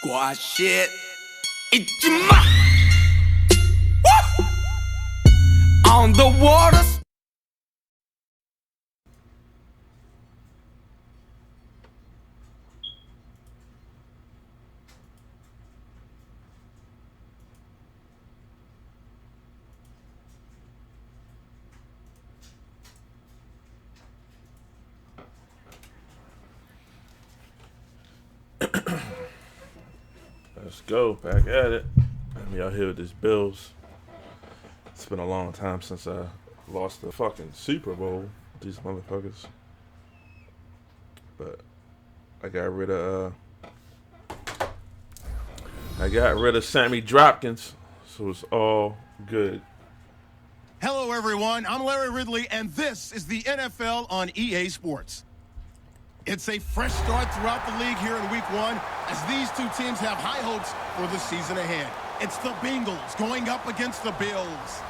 Squash it. Ichima. Woo! On the waters. Let's go, back at it. I'm out here with these Bills. It's been a long time since I lost the fucking Super Bowl. These motherfuckers. But I got rid of Sammy Dropkins, so it's all good. Hello, everyone. I'm Larry Ridley, and this is the NFL on EA Sports. It's a fresh start throughout the league here in Week 1 as these two teams have high hopes for the season ahead. It's the Bengals going up against the Bills.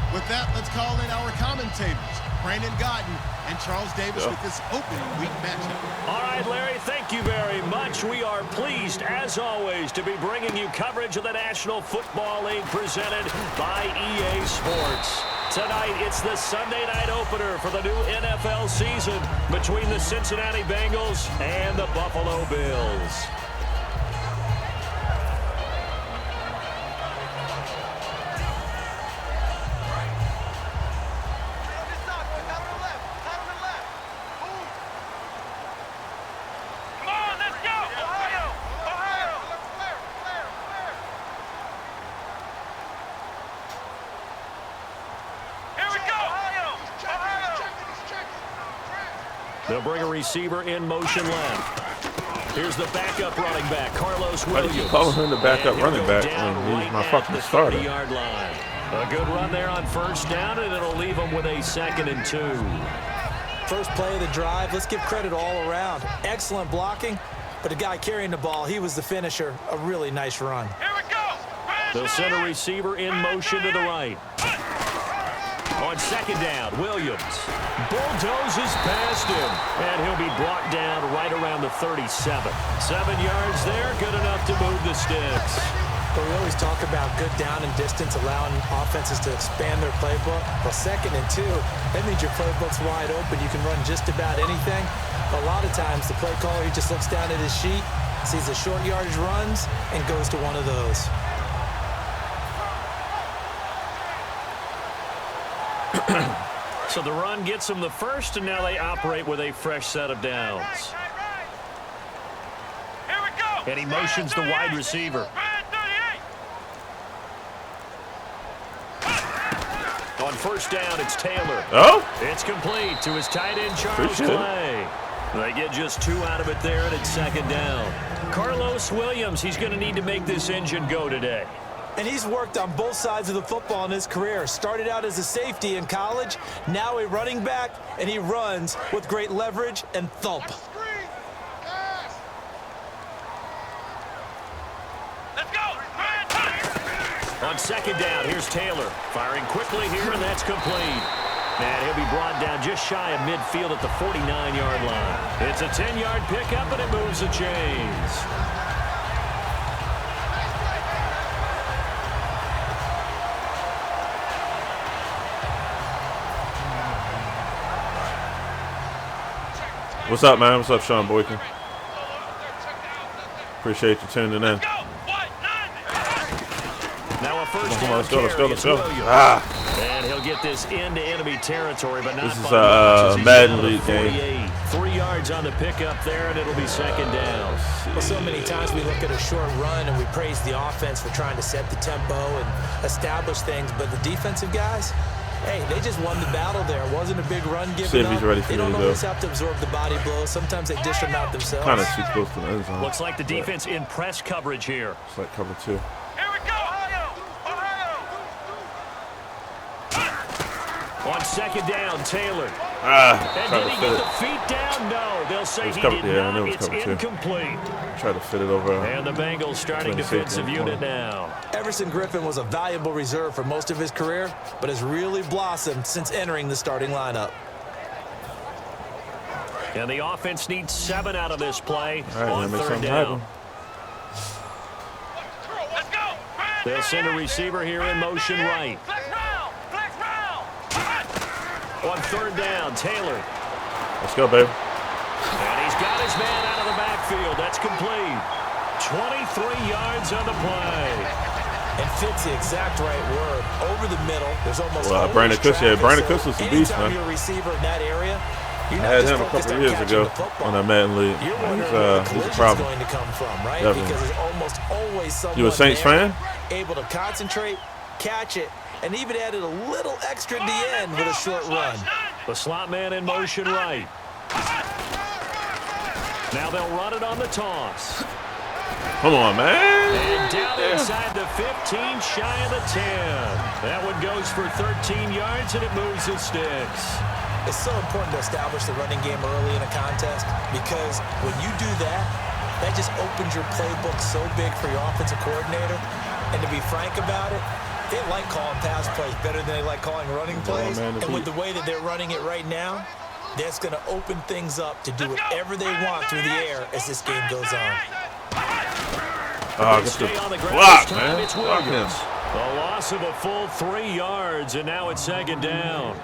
With that, let's call in our commentators, Brandon Godden and Charles Davis with this opening week matchup. All right, Larry, thank you very much. We are pleased, as always, to be bringing you coverage of the National Football League presented by EA Sports. Tonight, it's the Sunday night opener for the new NFL season between the Cincinnati Bengals and the Buffalo Bills. They'll bring a receiver in motion left. Here's the backup running back, Carlos Williams. Why do you call him the backup running back when he's my fucking starter? 30-yard line. A good run there on first down, and it'll leave them with a 2nd and 2. First play of the drive, let's give credit all around. Excellent blocking, but the guy carrying the ball, he was the finisher. A really nice run. Here we go. They'll send a receiver in motion to the right. On 2nd down, Williams bulldozes past him, and he'll be brought down right around the 37. 7 yards there, good enough to move the sticks. But we always talk about good down and distance, allowing offenses to expand their playbook. Well, 2nd and 2, that means your playbook's wide open. You can run just about anything. A lot of times, the play caller, he just looks down at his sheet, sees the short yardage runs, and goes to one of those. So the run gets them the first, and now they operate with a fresh set of downs. Here we go. And he motions the wide receiver. On first down, it's Taylor. Oh? It's complete to his tight end, Charles Clay. They get just 2 out of it there, and it's 2nd down. Carlos Williams, he's going to need to make this engine go today. And he's worked on both sides of the football in his career. Started out as a safety in college, now a running back, and he runs with great leverage and thump. Let's go! On 2nd down, here's Taylor. Firing quickly here, and that's complete. And he'll be brought down just shy of midfield at the 49-yard line. It's a 10-yard pickup, and it moves the chains. What's up, man? What's up, Sean Boykin? Appreciate you tuning in. Now a first down. Let's go. And he'll get this into enemy territory, but not this is a Madden League game. 3 yards on the pickup there, and it'll be 2nd down. Well, so many times we look at a short run and we praise the offense for trying to set the tempo and establish things, but the defensive guys, hey, they just won the battle there. It wasn't a big run given See if he's ready for They me don't to always go. have to absorb the body blows. Sometimes they dish them out themselves. Kind of too close to the end zone. Looks like the defense in press coverage here. It's like cover 2. Here we go, Ohio! On 2nd down, Taylor. And did he get the feet down? No, they'll say he did not. It's incomplete. Try to fit it over. And the Bengals starting defensive unit now. Everson Griffin was a valuable reserve for most of his career, but has really blossomed since entering the starting lineup. And the offense needs 7 out of this play All right, on make 3rd something down. happen. They'll send a receiver here in motion right. On 3rd down, Taylor. Let's go, baby. And he's got his man out of the backfield. That's complete. 23 yards on the play. And fits the exact right word. Over the middle, there's almost Well, always Brandon Cooks, yeah, traffic, Brandon so Cooks was a beast, anytime man. you're a receiver in that area, you're I not had just him a focused couple on years catching ago the football. on that Madden League. You're wondering He's where the a collision's problem. going to come from, right? Definitely. Because there's almost always someone You a Saints there fan? able to concentrate, catch it, and even added a little extra at the end with a short run. The slot man in motion right. Now they'll run it on the toss. Come on, man. And down inside the 15, shy of the 10. That one goes for 13 yards, and it moves the sticks. It's so important to establish the running game early in a contest because when you do that, that just opens your playbook so big for your offensive coordinator. And to be frank about it, they like calling pass plays better than they like calling running plays. man, And with the way that they're running it right now, that's going to open things up to do whatever they want through the air as this game goes on. Oh, They get stay on the the ground block, this time. man. It's Block him. Williams. A loss of a full 3 yards, and now it's 2nd down.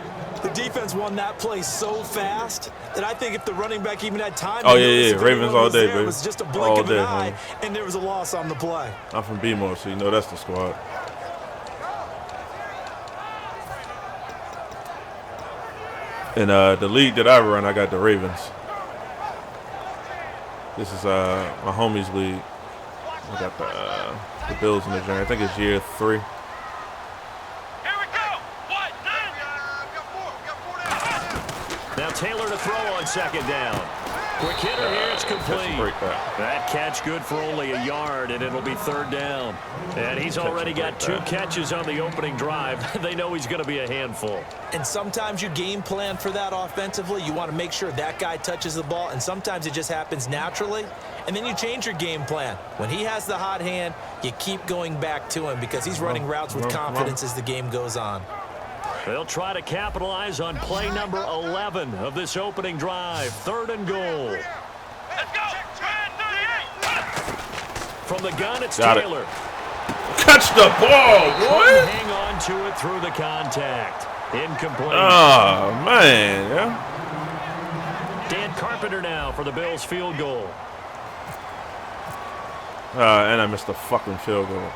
The defense won that play so fast that I think if the running back even had time Oh, to yeah, notice yeah. if Ravens anyone all was day, there, baby. it was just a blink All of day, an eye, homie. and there was a loss on the play. I'm from B-More, so you know that's the squad. In the league that I run, I got the Ravens. This is my homies' league. I got the Bills in the journey. I think it's year 3. Now Taylor to throw on 2nd down. Quick hitter here, it's complete. Break that. That catch good for only a yard, and it'll be 3rd down. And he's already got 2 catches on the opening drive. They know he's going to be a handful. And sometimes you game plan for that offensively. You want to make sure that guy touches the ball, and sometimes it just happens naturally. And then you change your game plan. When he has the hot hand, you keep going back to him because he's running routes with confidence as the game goes on. They'll try to capitalize on play number 11 of this opening drive. 3rd and goal. Let's go. From the gun, it's Got it. Taylor. Catch the ball, boy. Hang on to it through the contact. Incomplete. Oh, man. Yeah. Dan Carpenter now for the Bills field goal. And I missed the fucking field goal.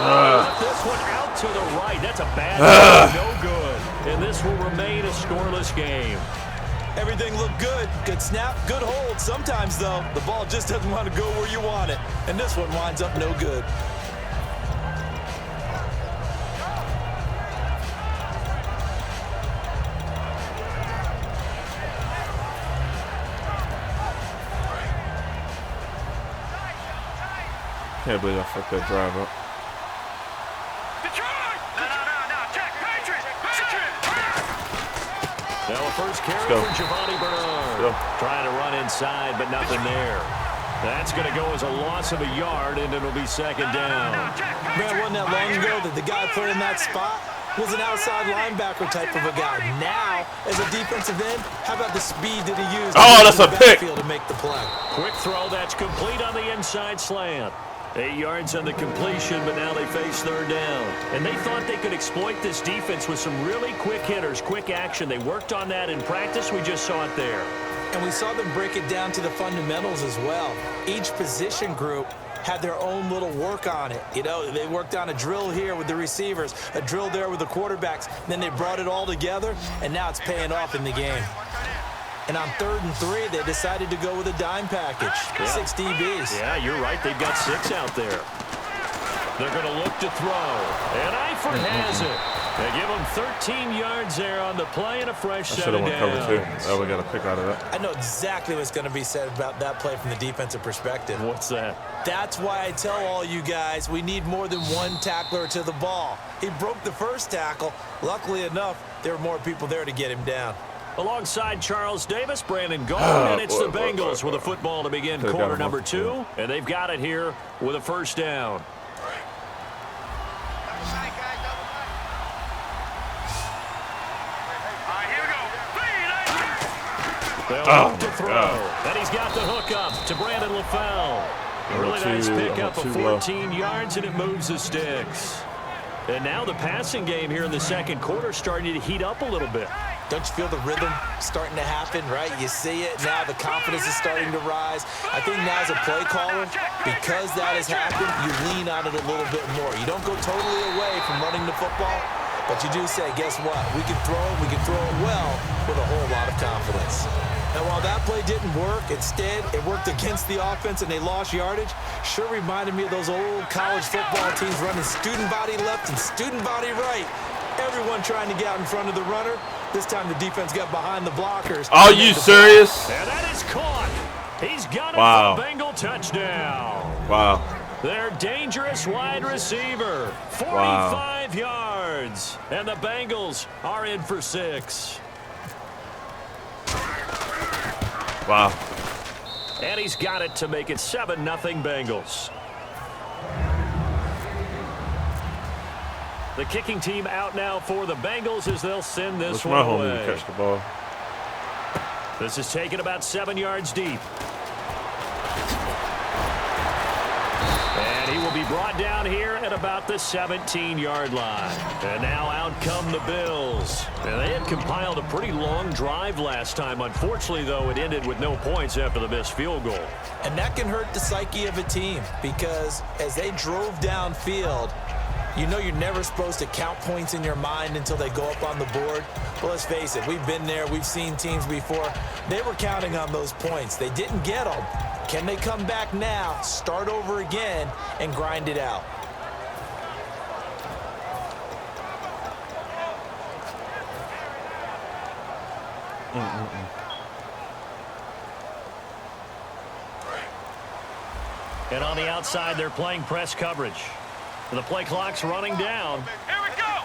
This one out to the right. That's a bad one. No good. And this will remain a scoreless game. Everything looked good. Good snap, good hold. Sometimes, though, the ball just doesn't want to go where you want it. And this one winds up no good. Can't believe I fucked that drive up. Now a first carry go. for Giovanni Bernard. Go. Trying to run inside, but nothing there. That's going to go as a loss of a yard, and it'll be 2nd down. Man, wasn't that long ago that the guy playing that spot was an outside linebacker type of a guy. Now, as a defensive end, how about the speed that he used Oh, that's a pick. to make the play? Quick throw, that's complete on the inside slant. 8 yards on the completion, but now they face 3rd down. And they thought they could exploit this defense with some really quick hitters, quick action. They worked on that in practice. We just saw it there. And we saw them break it down to the fundamentals as well. Each position group had their own little work on it. You know, they worked on a drill here with the receivers, a drill there with the quarterbacks. Then they brought it all together, and now it's paying off in the game. And on 3rd and 3, they decided to go with a dime package. 6 DBs. Yeah, you're right. They've got 6 out there. They're going to look to throw. And Eifert has it. They give him 13 yards there on the play and a fresh I set should of have went cover 2. downs. Oh, we got a pick out of that. I know exactly what's going to be said about that play from the defensive perspective. What's that? That's why I tell all you guys we need more than one tackler to the ball. He broke the first tackle. Luckily enough, there were more people there to get him down. Alongside Charles Davis, Brandon Gaulden, and it's the Bengals with a football to begin quarter number 2. And they've got it here with a first down. Here we go. They'll look to throw. And he's got the hook up to Brandon LaFell. Really nice pickup of 14 yards, and it moves the sticks. And now the passing game here in the second quarter starting to heat up a little bit. Don't you feel the rhythm starting to happen, right? You see it now. The confidence is starting to rise. I think now as a play caller, because that has happened, you lean on it a little bit more. You don't go totally away from running the football, but you do say, guess what? We can throw it. We can throw it well with a whole lot of confidence. And while that play didn't work, instead it worked against the offense and they lost yardage, sure reminded me of those old college football teams running student body left and student body right. Everyone trying to get out in front of the runner. This time the defense got behind the blockers. Are you serious? And that is caught. He's got it for the Bengal touchdown. Wow. Their dangerous wide receiver. 45 yards. And the Bengals are in for 6. Wow. And he's got it to make it 7-0 Bengals. The kicking team out now for the Bengals as they'll send this one away. Homie to catch the ball. This is taken about 7 yards deep. And he will be brought down here at about the 17-yard line. And now out come the Bills. And they had compiled a pretty long drive last time. Unfortunately, though, it ended with no points after the missed field goal. And that can hurt the psyche of a team because as they drove downfield, you know you're never supposed to count points in your mind until they go up on the board. Well, let's face it, we've been there. We've seen teams before. They were counting on those points. They didn't get them. Can they come back now, start over again, and grind it out? And on the outside, they're playing press coverage. The play clock's running down. Here we go.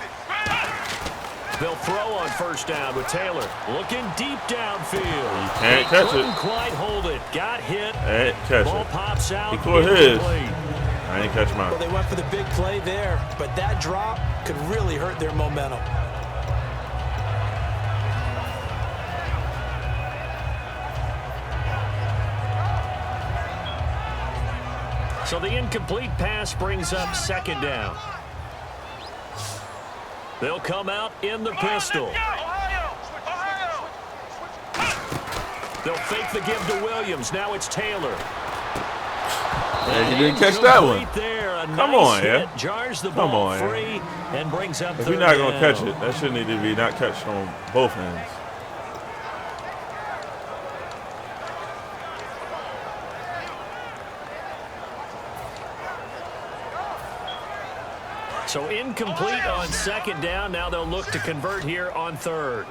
They'll throw on first down with Taylor. Looking deep downfield. You can't catch it. Couldn't quite hold it. Got hit. Ain't catch Ball it. pops out. He caught his. Incomplete. I ain't catch mine. Well, they went for the big play there, but that drop could really hurt their momentum. So the incomplete pass brings up second down. They'll come out in the pistol. They'll fake the give to Williams. Now it's Taylor. Yeah, you didn't catch that one. There. Come nice on, hit. yeah. Jars the ball free and brings up If third you're not going to down. catch it, that should need to be not catched on both ends. So incomplete on second down. Now they'll look to convert here on third.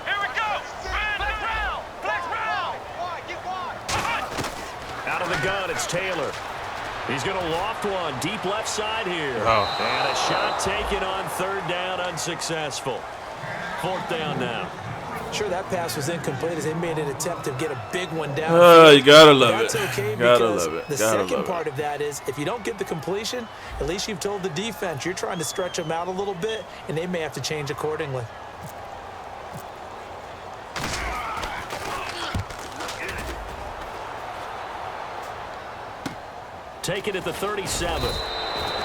Here we go. Flex round. Flex round. Out of the gun, it's Taylor. He's going to loft one deep left side here. Oh. And a shot taken on third down, unsuccessful. Fourth down now. Sure, that pass was incomplete as they made an attempt to get a big one down. You gotta love That's it. okay Gotta because love it. the Gotta second love part it. of that is if you don't get the completion, at least you've told the defense you're trying to stretch them out a little bit, and they may have to change accordingly. Take it at the 37.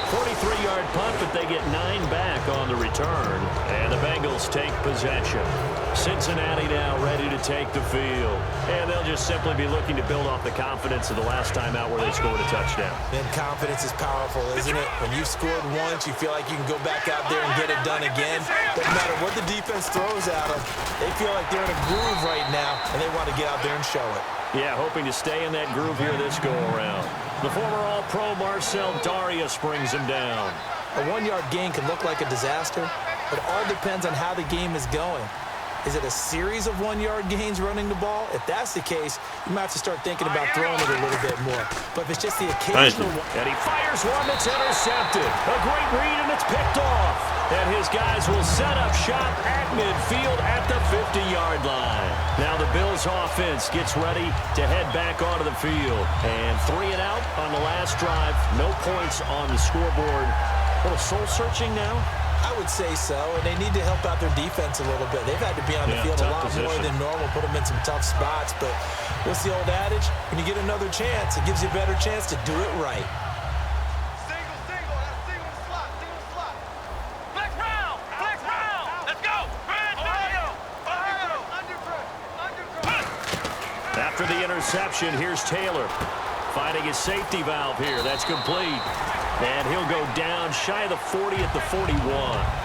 43-yard punt, but they get 9 back on the return. And the Bengals take possession. Cincinnati now ready to take the field. And they'll just simply be looking to build off the confidence of the last time out where they scored a touchdown. And confidence is powerful, isn't it? When you've scored once, you feel like you can go back out there and get it done again. Doesn't matter what the defense throws at them. They feel like they're in a groove right now, and they want to get out there and show it. Yeah, hoping to stay in that groove here this go-around. The former All-Pro Marcel Darius brings him down. A 1-yard gain can look like a disaster, but it all depends on how the game is going. Is it a series of 1-yard gains running the ball? If that's the case, you might have to start thinking about throwing it a little bit more. But if it's just the occasional one. And he fires one that's intercepted. A great read, and it's picked off. And his guys will set up shop at midfield at the 50-yard line. Now the Bills offense gets ready to head back onto the field. And 3 and out on the last drive. No points on the scoreboard. A little soul-searching now. I would say so, and they need to help out their defense a little bit. They've had to be on the field a lot more than normal, put them in some tough spots. But what's the old adage? When you get another chance, it gives you a better chance to do it right. After the interception, here's Taylor finding his safety valve here. That's complete. And he'll go down shy of the 40 at the 41.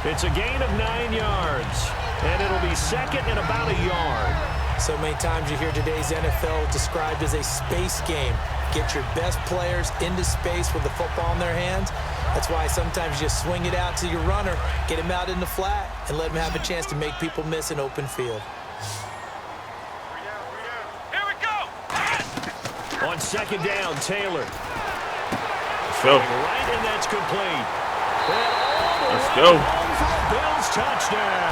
It's a gain of 9 yards. And it'll be second and about a yard. So many times you hear today's NFL described as a space game. Get your best players into space with the football in their hands. That's why sometimes you just swing it out to your runner, get him out in the flat, and let him have a chance to make people miss an open field. On second down, Taylor. Let's go. Right, and that's complete. Let's go. Bills touchdown.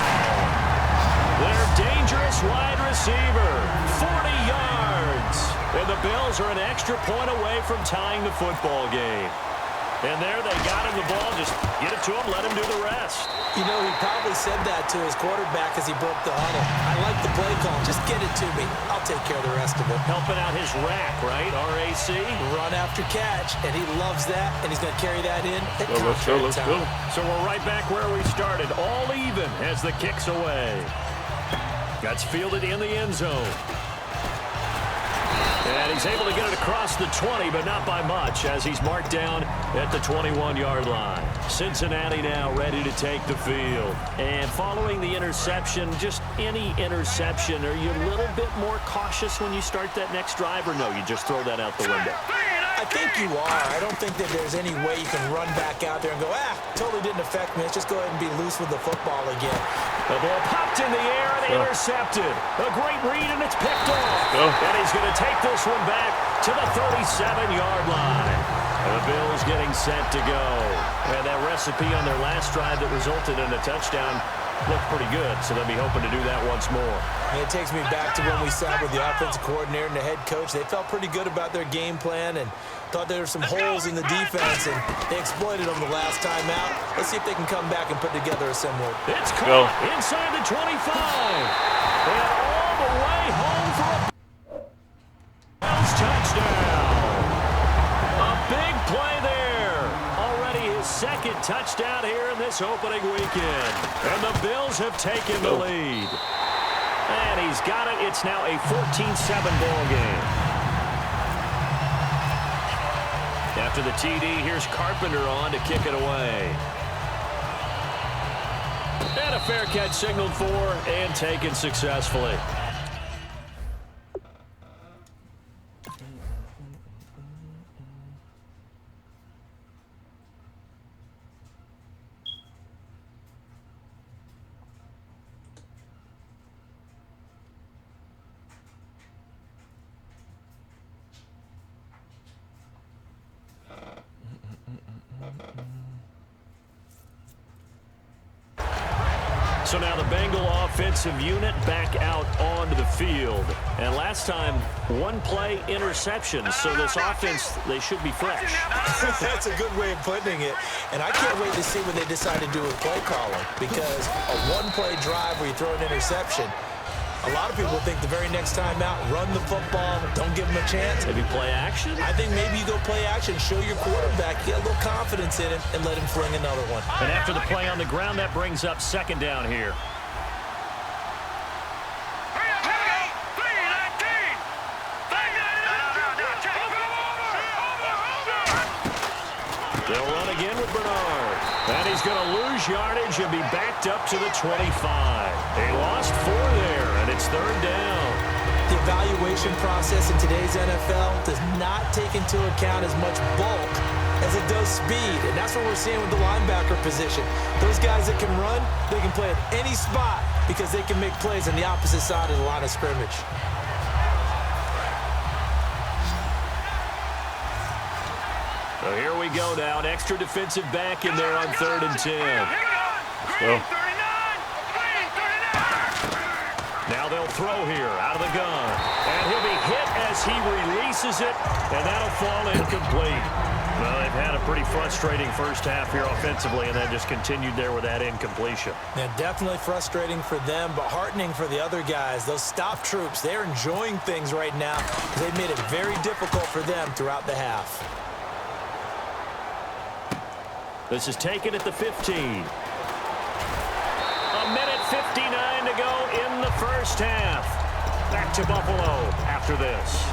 Their dangerous wide receiver, 40 yards. And the Bills are an extra point away from tying the football game. And there they got him the ball. Just get it to him, let him do the rest. You know, he probably said that to his quarterback as he broke the huddle. I like the play call. Just get it to me. I'll take care of the rest of it. Helping out his rack, right? RAC. Run after catch, and he loves that, and he's going to carry that in at Let's go. Let's go. So we're right back where we started. All even as the kick's away. That's fielded in the end zone. And he's able to get it across the 20, but not by much, as he's marked down at the 21-yard line. Cincinnati now ready to take the field. And following the interception, just any interception, are you a little bit more cautious when you start that next drive, or no, you just throw that out the window? I think you are. I don't think that there's any way you can run back out there and go, totally didn't affect me. Let's just go ahead and be loose with the football again. The ball popped in the air and intercepted. A great read, and it's picked off. And he's going to take this one back to the 37-yard line. And the Bills getting set to go. And that recipe on their last drive that resulted in a touchdown looked pretty good, so they'll be hoping to do that once more. And it takes me back to when we sat with the offensive coordinator and the head coach. They felt pretty good about their game plan and thought there were some holes in the defense, and they exploited them the last time out. Let's see if they can come back and put together a similar. It's caught inside the 25. And all the way home for a Bills touchdown. A big play there. Already his second touchdown here in this opening weekend. And the Bills have taken the lead. And he's got it. It's now a 14-7 ball game. After the TD, here's Carpenter on to kick it away. And a fair catch signaled for and taken successfully. So now the Bengal offensive unit back out onto the field. And last time, one play interception. So this offense, they should be fresh. That's a good way of putting it. And I can't wait to see what they decide to do with play calling. Because a one-play drive where you throw an interception, a lot of people think the very next time out, run the football, don't give them a chance. Maybe play action? I think maybe you go play action, show your quarterback, get a little confidence in him, and let him fling another one. And after the play on the ground, that brings up second down here. They'll run again with Bernard. And he's going to lose yardage and be backed up to the 25. They lost 4 there, and it's third down. The evaluation process in today's NFL does not take into account as much bulk as it does speed, and that's what we're seeing with the linebacker position. Those guys that can run, they can play at any spot because they can make plays on the opposite side of the line of scrimmage. So here we go now. An extra defensive back in there on 3rd and 10. Go. Now they'll throw here out of the gun. And he'll be hit as he releases it, and that'll fall incomplete. Well, they've had a pretty frustrating first half here offensively and then just continued there with that incompletion. Yeah, definitely frustrating for them, but heartening for the other guys. Those stop troops, they're enjoying things right now. They've made it very difficult for them throughout the half. This is taken at the 15. A minute 59 to go in the first half. Back to Buffalo after this.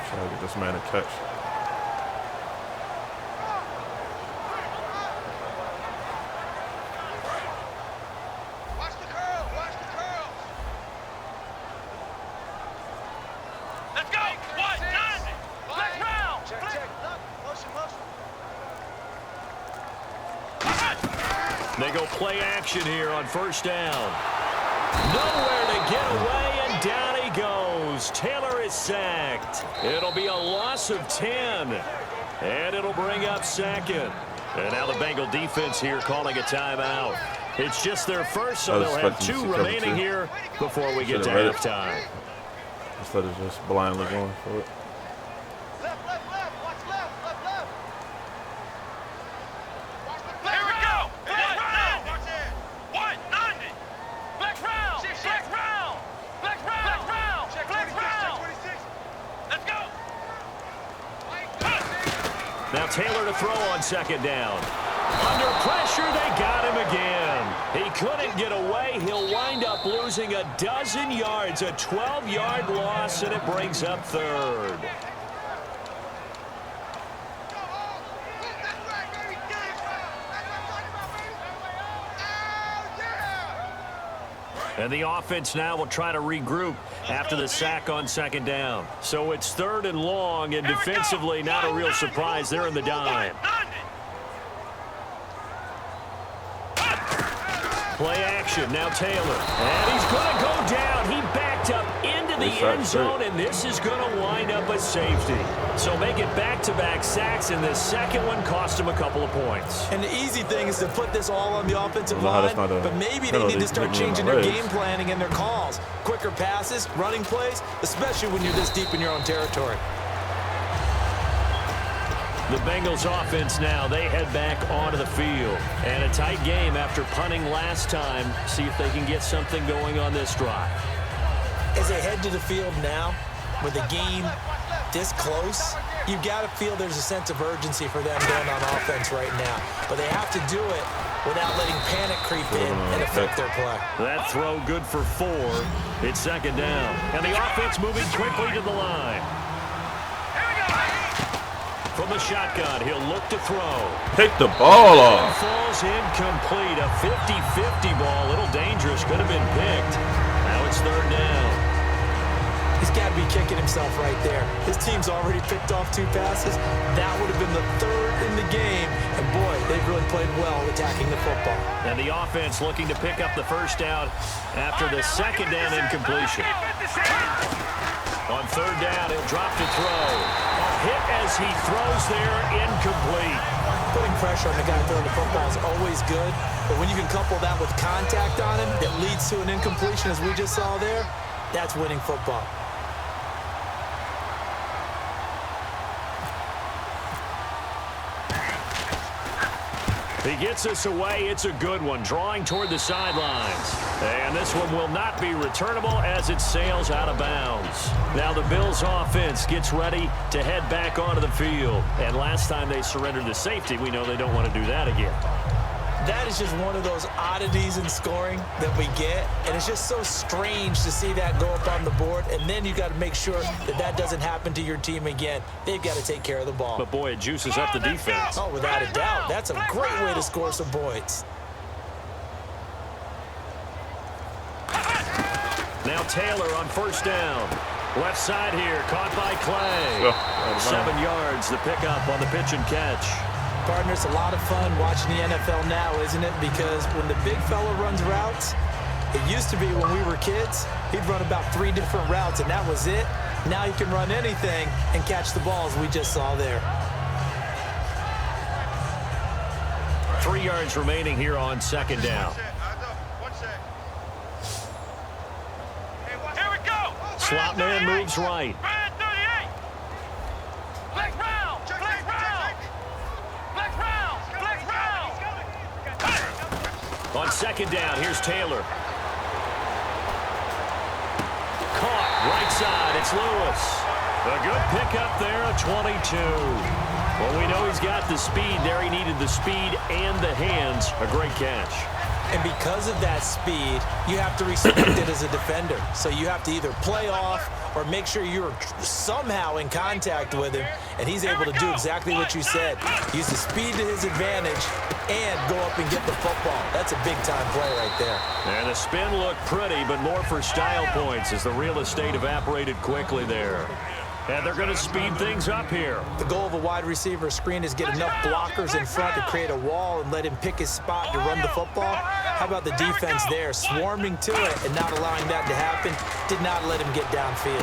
Try to get this man a catch. Watch the curl. Watch the curl. Let's go. 190. Flex round. Check, Flex. check. Motion, motion. They go play action here on first down. Nowhere to get away, and down he goes. Taylor is sacked. It'll be a loss of 10, and it'll bring up second. And now the Bengal defense here calling a timeout. It's just their first, so they'll have 2 remaining here before we get to halftime. Instead of just blindly going for it. Left, left, left. Watch left, left, left. Watch the Here we go. Flex round. 190. Flex round. Flex round. Flex round. Flex round. Flex round. 26. Let's go. Now Taylor to throw on second down. Under pressure, they got him again. He couldn't get away. He'll wind up losing a dozen yards, a 12-yard loss, and it brings up third. And the offense now will try to regroup after the sack on second down. So it's third and long, and defensively not a real surprise. They're in the dime. Play action, now Taylor. And he's going to go down. He backed up into the end zone, and this is going to wind up a safety. So make it back-to-back sacks, and this second one cost him a couple of points. And the easy thing is to put this all on the offensive line, but maybe they need to start changing their game planning and their calls. Quicker passes, running plays, especially when you're this deep in your own territory. The Bengals offense now, they head back onto the field. And a tight game after punting last time. See if they can get something going on this drive. As they head to the field now, with the game this close, you've got to feel there's a sense of urgency for them going on offense right now. But they have to do it without letting panic creep in and affect their play. That throw good for 4. It's second down. And the offense moving quickly to the line. From the shotgun, he'll look to throw. Pick the ball off. Falls incomplete. A 50-50 ball. A little dangerous. Could have been picked. Now it's third down. He's got to be kicking himself right there. His team's already picked off 2 passes. That would have been the 3rd in the game. And, boy, they've really played well attacking the football. And the offense looking to pick up the first down after the second down incompletion. On third down, he'll drop to throw. A hit as he throws there, incomplete. Putting pressure on the guy throwing the football is always good, but when you can couple that with contact on him that leads to an incompletion, as we just saw there, that's winning football. He gets us away. It's a good one, drawing toward the sidelines. And this one will not be returnable as it sails out of bounds. Now the Bills offense gets ready to head back onto the field. And last time they surrendered the safety, we know they don't want to do that again. That is just one of those oddities in scoring that we get, and it's just so strange to see that go up on the board, and then you got to make sure that that doesn't happen to your team again. They've got to take care of the ball. But, boy, it juices up the defense. Oh, without a doubt. That's a great way to score some points. Now Taylor on first down. Left side here, caught by Clay. 7 yards, the pickup on the pitch and catch. Partner, it's a lot of fun watching the NFL now, isn't it? Because when the big fella runs routes, it used to be when we were kids, he'd run about 3 different routes, and that was it. Now he can run anything and catch the balls we just saw there. 3 yards remaining here on second down. Here we go. Slot man moves right. Brand 38. Flex round. Flex round. Flex round. Flex round. On second down, here's Taylor. Caught right side. It's Lewis. A good pickup there, a 22. Well, we know he's got the speed there. He needed the speed and the hands. A great catch. And because of that speed, you have to respect it as a defender. So you have to either play off or make sure you're somehow in contact with him, and he's able to do exactly what you said. Use the speed to his advantage and go up and get the football. That's a big-time play right there. And the spin looked pretty, but more for style points as the real estate evaporated quickly there. And they're going to speed things up here. The goal of a wide receiver screen is get enough blockers in front to create a wall and let him pick his spot to run the football. How about the defense there, swarming to it and not allowing that to happen? Did not let him get downfield.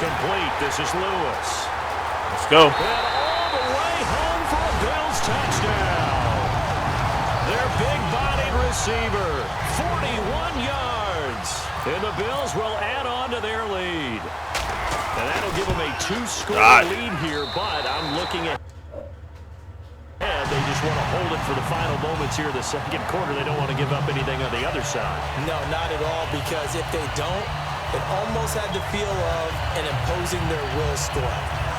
Complete. This is Lewis. Let's go. And all the way home for a Bills touchdown. Their big-bodied receiver, 41 yards. And the Bills will add on to their lead. And that'll give them a 2-score lead here, but I'm looking at they just want to hold it for the final moments here in the second quarter. They don't want to give up anything on the other side. No, not at all, because if they don't, it almost had the feel of an imposing their will storm.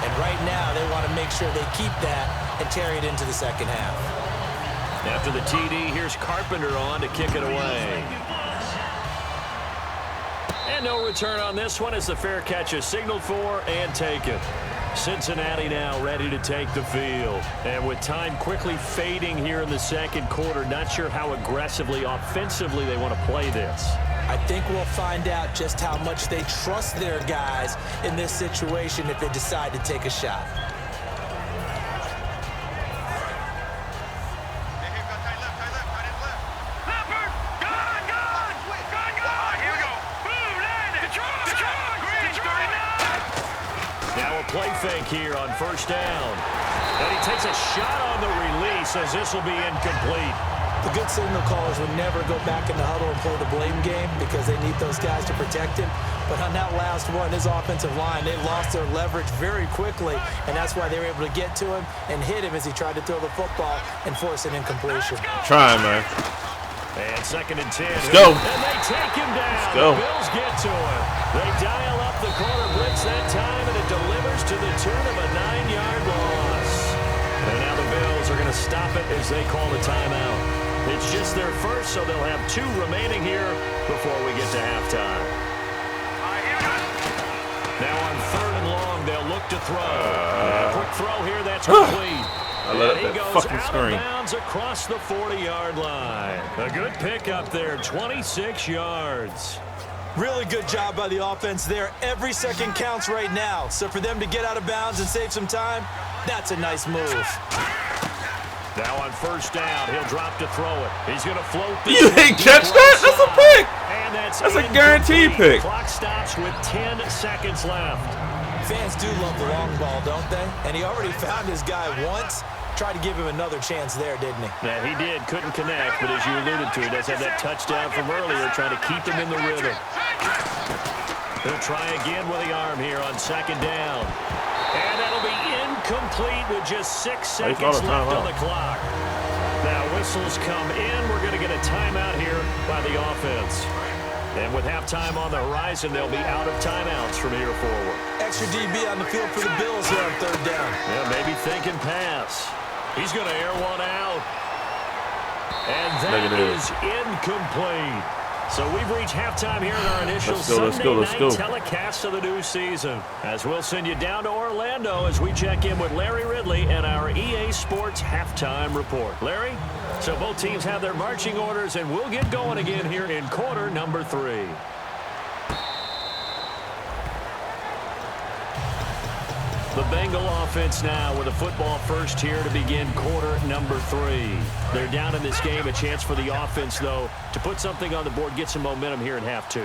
And right now, they want to make sure they keep that and carry it into the second half. After the TD, here's Carpenter on to kick it away. And no return on this one as the fair catch is signaled for and taken. Cincinnati now ready to take the field. And with time quickly fading here in the second quarter, not sure how aggressively, offensively they want to play this. I think we'll find out just how much they trust their guys in this situation if they decide to take a shot. Play fake here on first down. And he takes a shot on the release as this will be incomplete. The good signal callers would never go back in the huddle and play the blame game because they need those guys to protect him. But on that last one, his offensive line, they lost their leverage very quickly, and that's why they were able to get to him and hit him as he tried to throw the football and force an incompletion. Trying, man. And second and 10. Let's go. And they take him down. Let's go. The Bills get to him. They dial up the corner blitz that time, and it delivers to the tune of a 9-yard loss. And now the Bills are going to stop it as they call the timeout. It's just their first, so they'll have 2 remaining here before we get to halftime. Now on third and long, they'll look to throw. Quick throw here, that's complete. I let and up he that goes fucking out screen. of bounds across the 40-yard line. A good pickup there, 26 yards. Really good job by the offense there. Every second counts right now. So for them to get out of bounds and save some time, that's a nice move. Now on first down, he'll drop to throw it. He's going to float this. You ain't catch that? That's a pick. And that's a guaranteed pick. Clock stops with 10 seconds left. Fans do love the long ball, don't they? And he already found his guy once. Tried to give him another chance there, didn't he? Yeah, he did. Couldn't connect, but as you alluded to, he does have that touchdown from earlier, trying to keep him in the rhythm. He'll try again with the arm here on second down. And that'll be incomplete with just 6 seconds left on the clock. Now whistles come in. We're going to get a timeout here by the offense. And with halftime on the horizon, they'll be out of timeouts from here forward. Extra DB on the field for the Bills here on third down. Yeah, maybe thinking pass. He's going to air one out. And that is incomplete. So we've reached halftime here in our initial Sunday night telecast of the new season. As we'll send you down to Orlando as we check in with Larry Ridley and our EA Sports halftime report. Larry, so both teams have their marching orders, and we'll get going again here in quarter number 3. The Bengal offense now with a football first here to begin quarter number 3. They're down in this game. A chance for the offense, though, to put something on the board, get some momentum here in half 2.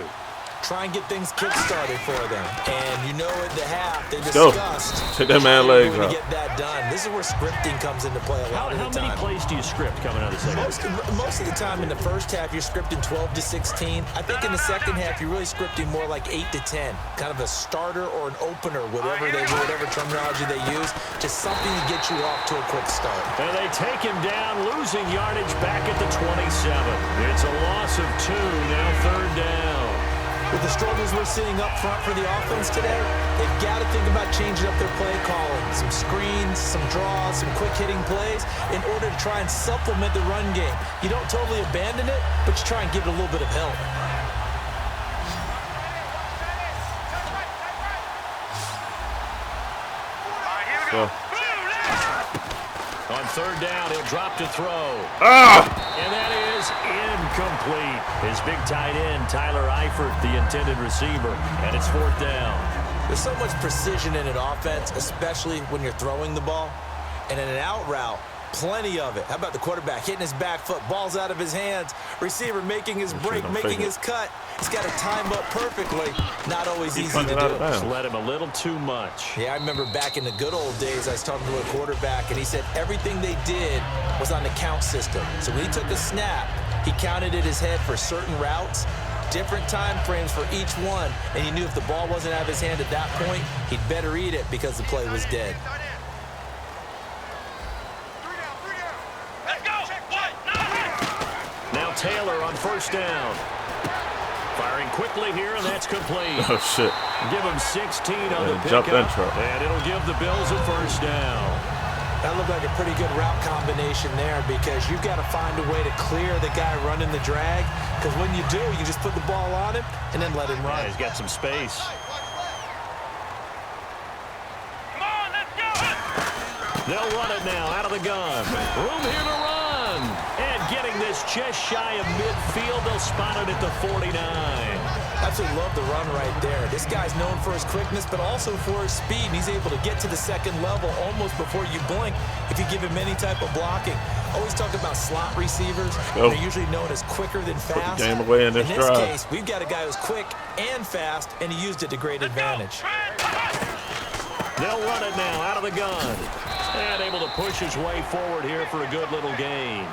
try and get things kick-started for them. And you know at the half, they Go. discussed Take that man legs to out. get that done. This is where scripting comes into play a lot of the How time. many plays do you script coming out of the second? Most of the time in the first half, you're scripting 12 to 16. I think in the second half, you're really scripting more like 8 to 10. Kind of a starter or an opener, whatever terminology they use. Just something to get you off to a quick start. And they take him down, losing yardage back at the 27. It's a loss of 2, now third down. With the struggles we're seeing up front for the offense today, they've got to think about changing up their play calling. Some screens, some draws, some quick-hitting plays in order to try and supplement the run game. You don't totally abandon it, but you try and give it a little bit of help. Go. On third down, he'll drop to throw. And that is incomplete. His big tight end, Tyler Eifert, the intended receiver. And it's fourth down. There's so much precision in an offense, especially when you're throwing the ball. And in an out route, plenty of it. How about the quarterback hitting his back foot, ball's out of his hands, receiver making his break, making his cut. He's got to time up perfectly. Not always easy to do. Just let him a little too much. Yeah, I remember back in the good old days, I was talking to a quarterback, and he said everything they did was on the count system. So when he took a snap, he counted in his head for certain routes, different time frames for each one, and he knew if the ball wasn't out of his hand at that point, he'd better eat it because the play was dead. Let's go. Now Taylor on first down. Firing quickly here, and that's complete. Oh, shit. Give him 16 on the Jump pickup, intro. and it'll give the Bills a first down. That looked like a pretty good route combination there because you've got to find a way to clear the guy running the drag, because when you do, you just put the ball on him and then let him run. Yeah, he's got some space. Come on, let's go. They'll run it now out of the gun. Room here to run. And getting this just shy of midfield, they'll spot it at the 49. Absolutely love the run right there. This guy's known for his quickness, but also for his speed. And he's able to get to the second level almost before you blink if you give him any type of blocking. Always talk about slot receivers. They're usually known as quicker than fast. Put the game away in this drive. Case, we've got a guy who's quick and fast, and he used it to great advantage. They'll run it now out of the gun. And able to push his way forward here for a good little gain.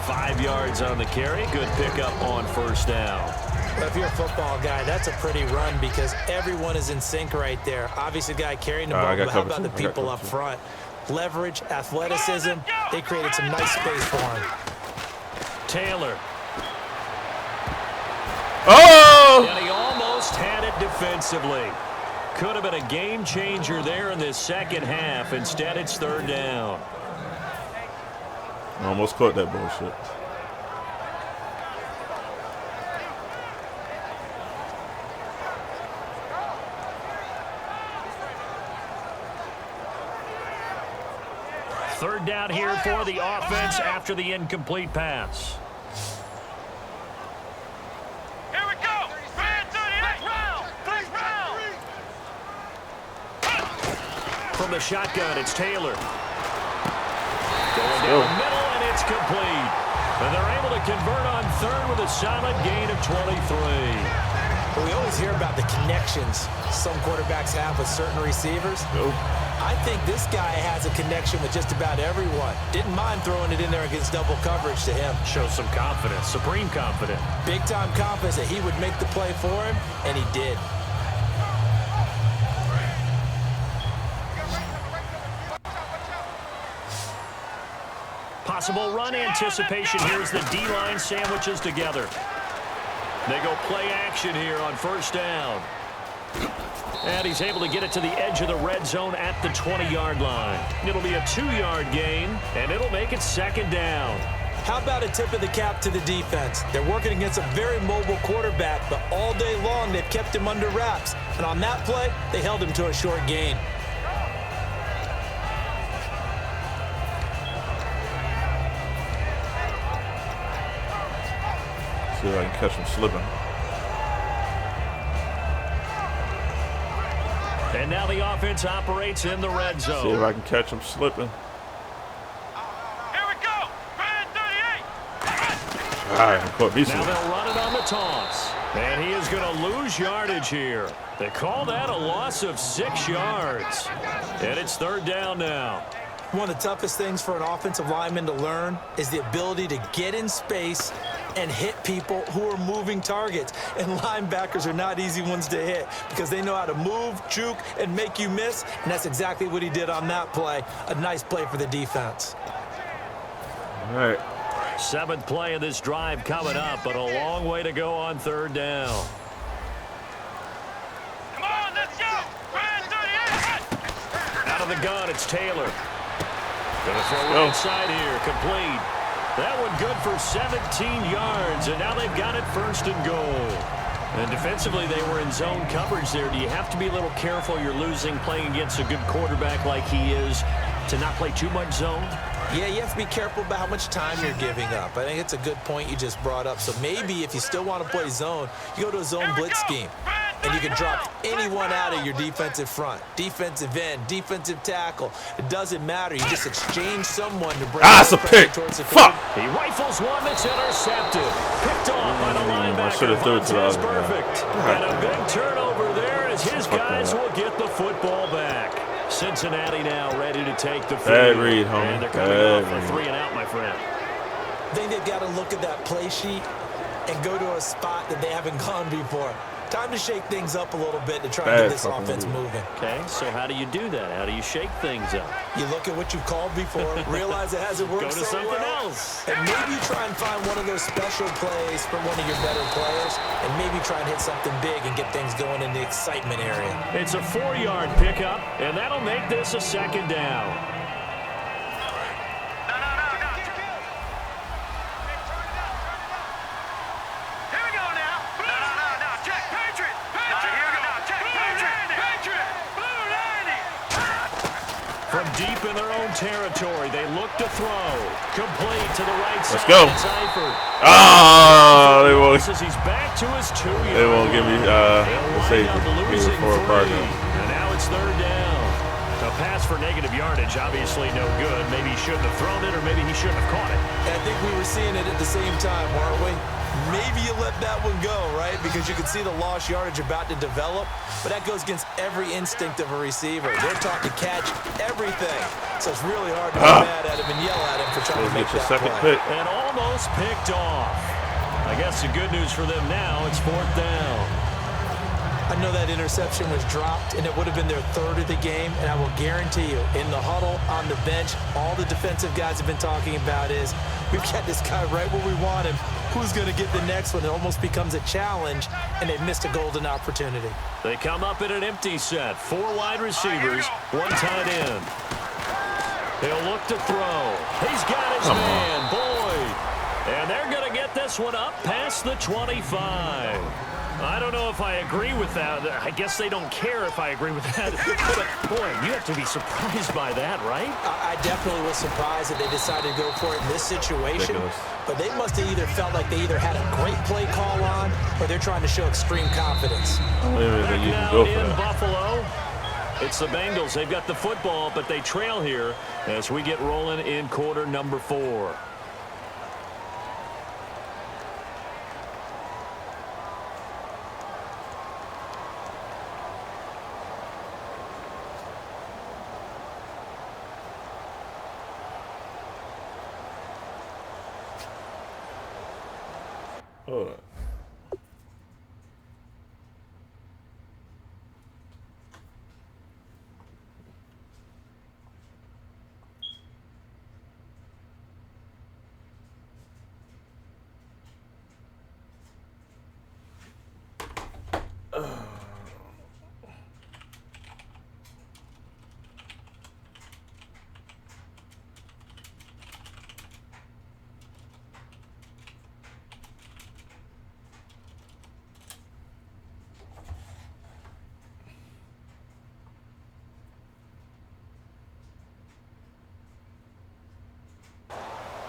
5 yards on the carry. Good pickup on first down. Well, if you're a football guy, that's a pretty run because everyone is in sync right there. Obviously, the guy carrying the ball, but how about the people up front? Leverage, athleticism. They created some nice space for him. Taylor. Oh! And he almost had it defensively. Could have been a game changer there in this second half. Instead, it's third down. I almost caught that bullshit. Third down here for the offense after the incomplete pass. Here we go. Flex round. Flex round. From the shotgun, it's Taylor. Going down the middle, and it's complete. And they're able to convert on third with a solid gain of 23. Well, we always hear about the connections some quarterbacks have with certain receivers. I think this guy has a connection with just about everyone. Didn't mind throwing it in there against double coverage to him. Shows some confidence, supreme confidence. Big-time confidence that he would make the play for him, and he did. Possible run anticipation. Here's the D-line sandwiches together. They go play action here on first down. And he's able to get it to the edge of the red zone at the 20-yard line. It'll be a 2-yard gain, and it'll make it second down. How about a tip of the cap to the defense? They're working against a very mobile quarterback, but all day long they've kept him under wraps. And on that play, they held him to a short gain. See if I can catch him slipping. And now the offense operates in the red zone. See if I can catch him slipping. Here we go. Red 38. All right, I caught me Now slipping. they'll run it on the toss. And he is going to lose yardage here. They call that a loss of 6 yards. And it's 3rd down now. One of the toughest things for an offensive lineman to learn is the ability to get in space and hit people who are moving targets. And linebackers are not easy ones to hit because they know how to move, juke, and make you miss. And that's exactly what he did on that play. A nice play for the defense. All right. 7th play of this drive coming up, but a long way to go on 3rd down. Come on, let's go. Ryan 38. Out of the gun, it's Taylor. Gonna throw right side here, complete. That one good for 17 yards, and now they've got it 1st and goal. And defensively, they were in zone coverage there. Do you have to be a little careful? You're losing playing against a good quarterback like he is to not play too much zone? Yeah, you have to be careful about how much time you're giving up. I think it's a good point you just brought up. So maybe if you still want to play zone, you go to a zone blitz scheme. And you can drop anyone out of your defensive front. Defensive end, defensive tackle. It doesn't matter. You just exchange someone to bring it's a pick. towards the Fuck. He rifles one that's intercepted. Picked off by the linebacker. I should have threw it to the other guy. Perfect. And a big turnover there as his guys will get the football back. Cincinnati now ready to take the field. Bad read, homie. And they're coming off for 3 and out, my friend. I think they've got to look at that play sheet and go to a spot that they haven't gone before. Time to shake things up a little bit to try and get this offense moving. Okay, so how do you do that? How do you shake things up? You look at what you've called before, realize it hasn't worked Go to so something well, else. and maybe try and find one of those special plays for one of your better players, and maybe try and hit something big and get things going in the excitement area. It's a 4-yard pickup, and that'll make this a 2nd down. From deep in their own territory, they look to throw. Complete to the right side. Let's go. They won't. He's back to his 2-yard. They won't give me the safety. Losing For a 3. And now it's 3rd down. A pass for negative yardage, obviously no good. Maybe he shouldn't have thrown it, or maybe he shouldn't have caught it. And I think we were seeing it at the same time, weren't we? Maybe you let that one go, right? Because you can see the lost yardage about to develop, but that goes against every instinct of a receiver. They're taught to catch everything, so it's really hard to be mad at him and yell at him for trying to make that second play. pick. And almost picked off. I guess the good news for them now, it's 4th down. I know that interception was dropped, and it would have been their 3rd of the game, and I will guarantee you, in the huddle, on the bench, all the defensive guys have been talking about is, we've got this guy right where we want him. Who's going to get the next one? It almost becomes a challenge, and they've missed a golden opportunity. They come up in an empty set. 4 wide receivers, 1 tight end. He'll look to throw. He's got his man, Boyd. And they're going to get this one up past the 25. I don't know if I agree with that. I guess they don't care if I agree with that. But, boy, you have to be surprised by that, right? I definitely was surprised that they decided to go for it in this situation. Ridiculous. But they must have either felt like they either had a great play call on or they're trying to show extreme confidence. Back you can go for in that. Buffalo, it's the Bengals. They've got the football, but they trail here as we get rolling in quarter number 4. Hold on.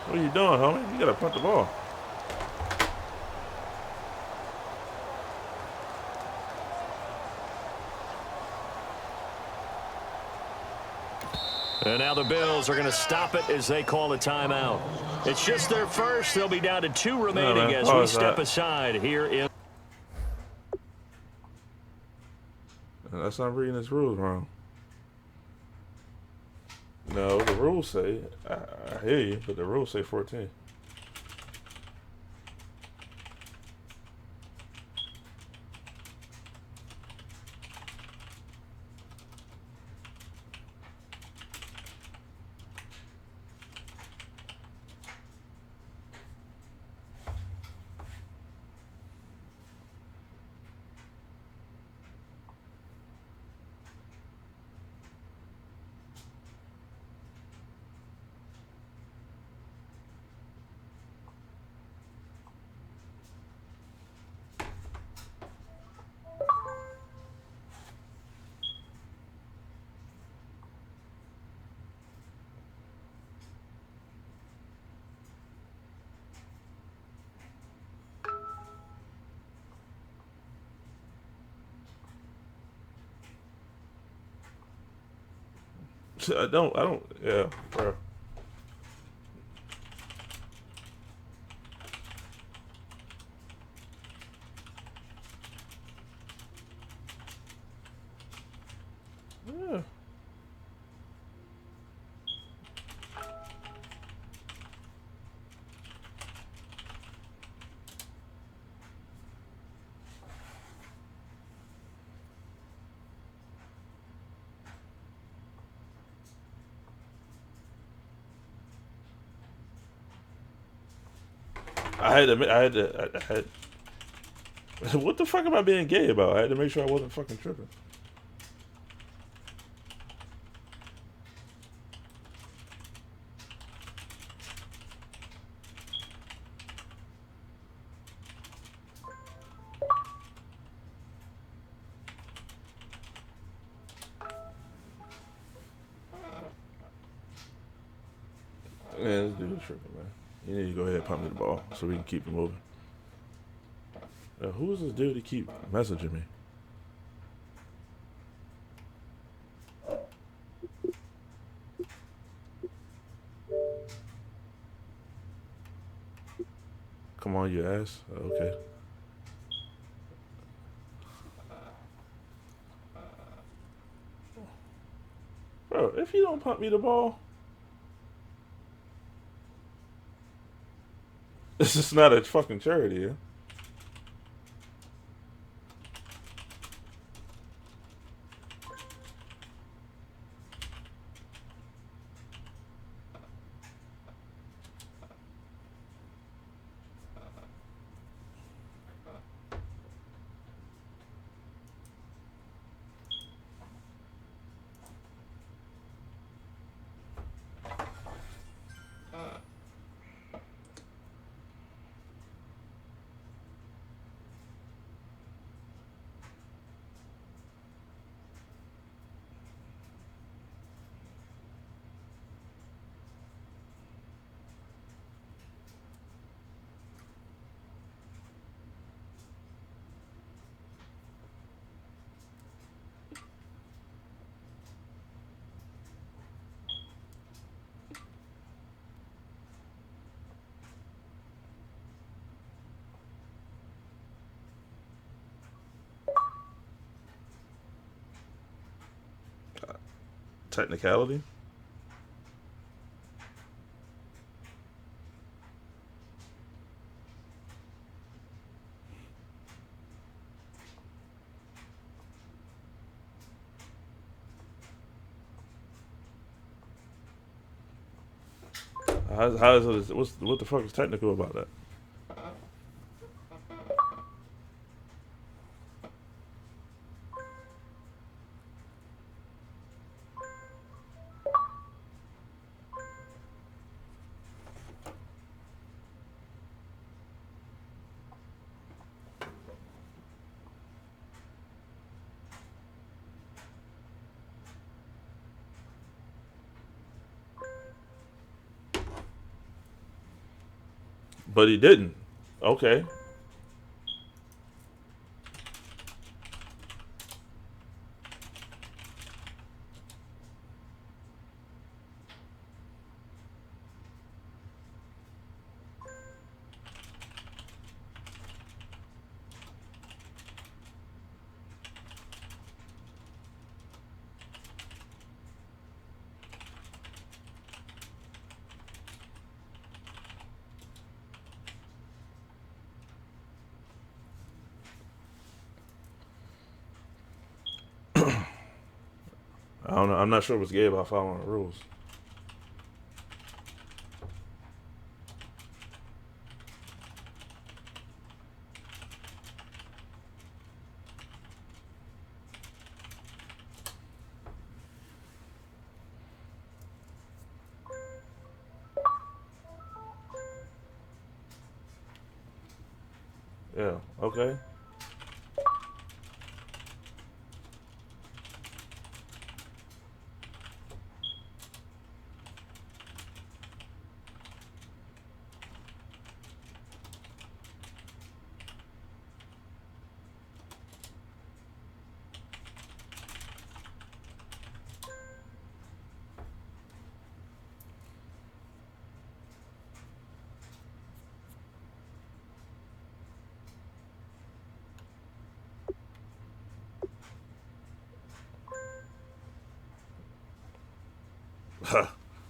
What are you doing, homie? You gotta punt the ball. And now the Bills are going to stop it as they call a timeout. It's just their first. They'll be down to 2 remaining as we step aside here in. Unless I'm reading this rules wrong. No, the rules say, I hear you, but the rules say 14. I don't, yeah, bro. Yeah. I had. What the fuck am I being gay about? I had to make sure I wasn't fucking tripping. Man, this dude's tripping, man. You need to go ahead and pump me the ball so we can keep it moving. Who is this dude to keep messaging me? Come on, you ass. Okay. Bro, if you don't pump me the ball, this is not a fucking charity, yeah? Technicality? How is it? What the fuck is technical about that? But he didn't. Okay. don't know. I'm not sure what's gay about following the rules. Yeah, okay.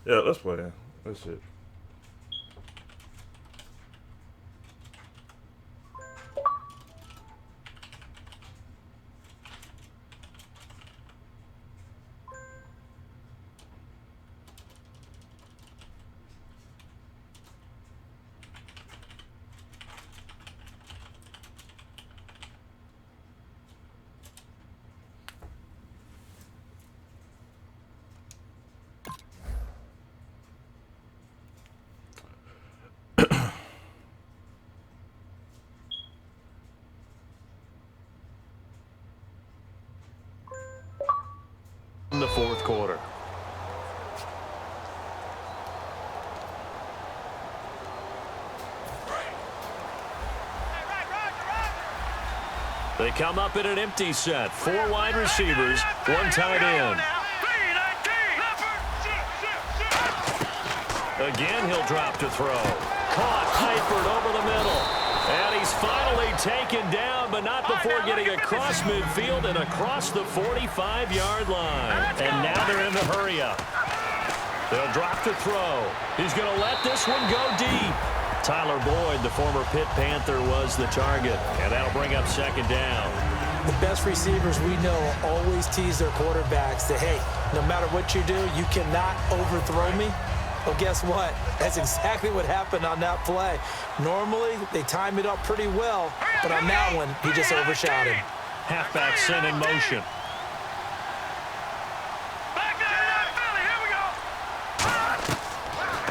Yeah, let's play that. That's it. In the fourth quarter. They come up in an empty set. 4 wide receivers, 1 tight end. Again, he'll drop to throw. Caught Eifert over the middle. And he's finally taken down, but not before getting across midfield and across the 45-yard line. And now they're in the hurry-up. They'll drop to throw. He's going to let this one go deep. Tyler Boyd, the former Pitt Panther, was the target. And that'll bring up second down. The best receivers we know always tease their quarterbacks that, hey, no matter what you do, you cannot overthrow me. Well, guess what? That's exactly what happened on that play. Normally, they time it up pretty well, but on that one, he just overshot him. Halfback sent in motion.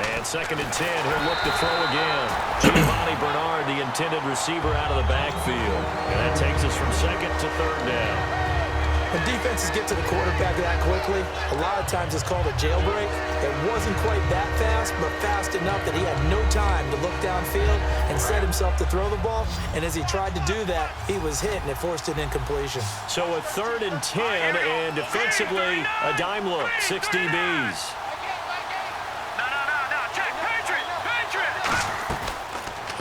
And 2nd and 10, he'll look to throw again. Giovanni Bernard, the intended receiver, out of the backfield. And that takes us from 2nd to 3rd down. When defenses get to the quarterback that quickly, a lot of times it's called a jailbreak. It wasn't quite that fast, but fast enough that he had no time to look downfield and set himself to throw the ball. And as he tried to do that, he was hit, and it forced an incompletion. So a 3rd and 10, and defensively, a dime look, 6 DBs.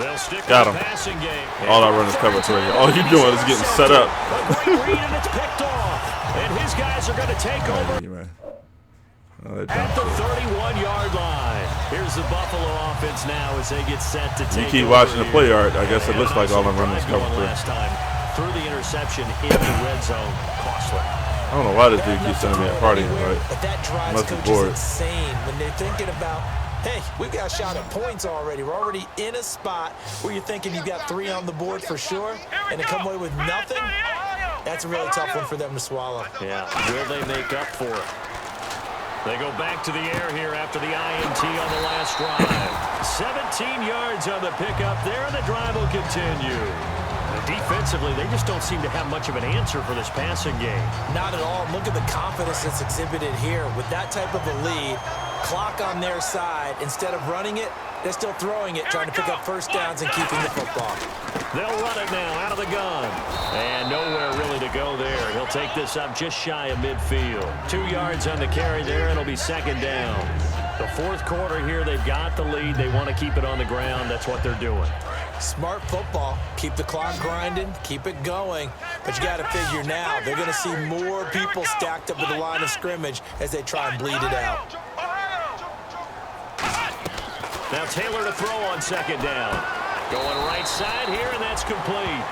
They'll stick Got with him. the passing game. All I run is cover 3. All you're doing is getting set up. A great read, and it's picked off. And his guys are going to take over at the 31-yard line. Here's the Buffalo offense now as they get set to take over. You keep watching the play yard, I guess it looks like all I'm running is cover 3. Last time through the interception in the red zone, costly. I don't know why this dude keeps sending me a party, right? But that drives Must be coaches bored. insane when they're thinking about, hey, we've got a shot at points already. We're already in a spot where you're thinking you've got 3 on the board for sure, and to come away with nothing, that's a really tough one for them to swallow. Yeah, will they make up for it? They go back to the air here after the INT on the last drive. 17 yards on the pickup there, and the drive will continue. Defensively, they just don't seem to have much of an answer for this passing game. Not at all. Look at the confidence that's exhibited here. With that type of a lead, clock on their side, instead of running it, they're still throwing it, trying to pick up first downs and keeping the football. They'll run it now out of the gun. And nowhere really to go there. He'll take this up just shy of midfield. 2 yards on the carry there, and it'll be second down. The fourth quarter here, they've got the lead. They want to keep it on the ground. That's what they're doing. Smart football. Keep the clock grinding, keep it going. But you got to figure now, they're going to see more people stacked up at the line of scrimmage as they try and bleed it out. Now Taylor to throw on second down. Going right side here, and that's complete.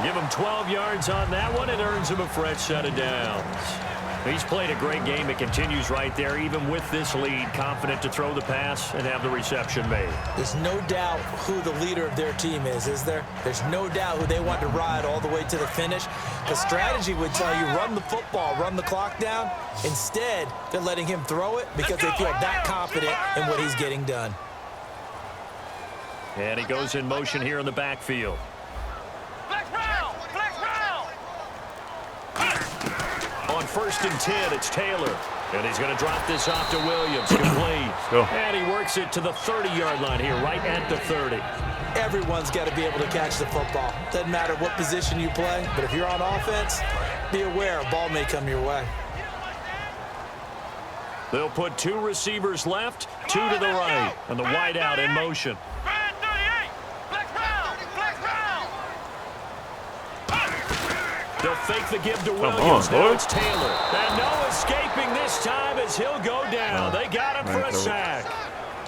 Give him 12 yards on that one. It earns him a fresh set of downs. He's played a great game. It continues right there, even with this lead, confident to throw the pass and have the reception made. There's no doubt who the leader of their team is there? There's no doubt who they want to ride all the way to the finish. The strategy would tell you run the football, run the clock down. Instead, they're letting him throw it because they feel that confident in what he's getting done. And he goes in motion here in the backfield. On 1st and 10, it's Taylor. And he's going to drop this off to Williams. Complete. And he works it to the 30-yard line here, right at the 30. Everyone's got to be able to catch the football. Doesn't matter what position you play, but if you're on offense, be aware a ball may come your way. They'll put 2 receivers left, 2 to the right, and the wide out in motion. They'll fake the give to Williams. Now it's Taylor. And no escaping this time as he'll go down. They got him for a sack.